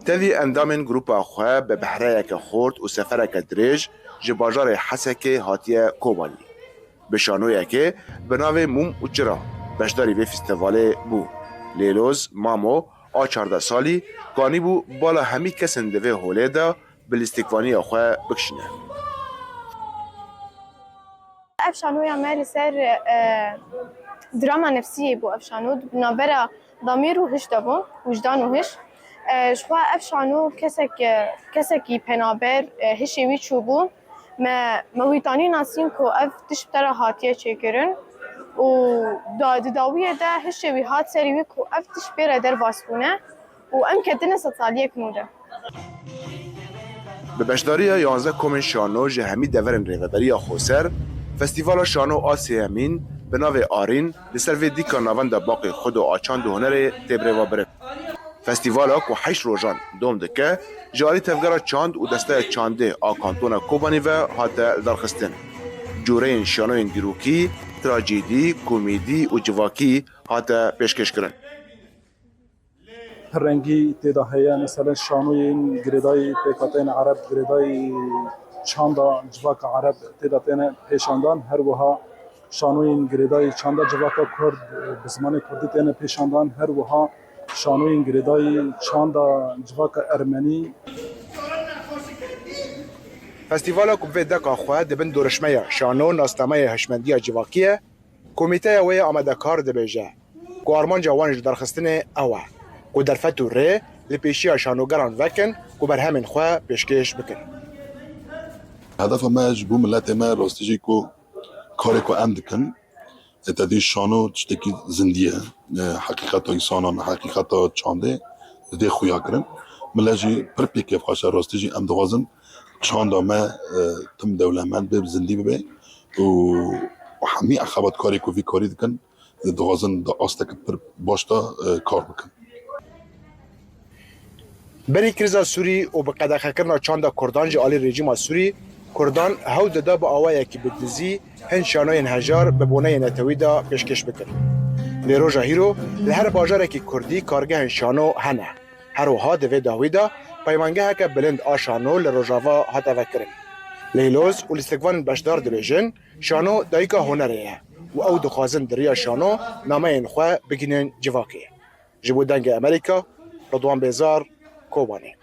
تذي اندامن جروب اخوه به بحريك خورد و سفرك دريج جباجار حسكي هاتيه كوبالي بشانويك بناوي موم و جرا بشداري في فستيفالي بو لیلوز مامو آ 14 سالی گانی بو بالا همی کسن دوی هولیدا بلیستیکوانی آخواه بکشنه. افشانویا مال سر دراما نفسية بو افشانو بنابرا ضمير وهش دبو وجدان وهش شخوا افشانو كسكي بنابر هشي ويتشو بو ما مويتاني ناسين كو اف تشبترا هاتيه چكرن و داویه ده هشی وی هات سری وی کو افتش بیره در باسکونه و ام کدنه سطالیه کنوده. به بشداری 11 کمن شانو جه همی دورن ریوبری خوسر فستیوال شانو آسیه امین به ناو آرین لسر وی دیکا ناوند باقی خود و آچاند و هنر تبره و برن. فستیوال ها که 8 روزان دوم دکه جاری تفگره چاند و دسته چانده آکانتون کوبانی و هات درخستن. جورین شانوین دیروکی تراجیدی، کمدی و جواکی هاتا پیشکش کردن. رنگی تیدا هیا مثلا شانوی گریدای پیکاتین عرب گریدای چاندا جواک عرب تیدا تین پیشاندان هر وها شانوی گریدای چاندا جواک کرد بزمان کردی تین پیشاندان هر وها شانوی گریدای چاندا جواک ارمنی. فستیوالا کوبه دکا خواه دبن دورشمه شانو ناستمه هشمندی جواکیه کمیته وی آمده کار دبیجه که آرمان جوانش درخستن اوه که در فتو ره لپیشی شانوگران وکن که بر همین خواه پیشکش بکن. هدف ما جبو ملت ما راستیجی که کاری که ام دکن اتدی شانو تشتکی زندیه حقیقت انسانان حقیقت چانده دی خویا کرن ملجی پر پیک فخاشه راستیجی ام دوازن چاندا ما تم دولمند به زندی ببه و همه اخوات کاری که وی کاری دکن دوازن دا آسته که پر باشتا کار بکن. بری کریزا سوری و به قدخه کرنا چاندا کردان جه آلی رژیم سوری کردان هاو دادا با آوائه که بدزی هن شانوی هجار به بونه نتوی دا پیشکش بکن. لیروژا هیرو لهر باجاره که کردی کارگه هن شانو هنه. هر وها دوی داوی دا پیمانگه که بلند آشانو لروژاوا هاتا وکرن. لیلوز و لیستگوان بشدار دبیجن شانو دایکا هنره و او دخوازن دریا شانو نامه این خواه بگینن جواکیه. جبو دنگ امریکا رضوان بیزار کوبانی.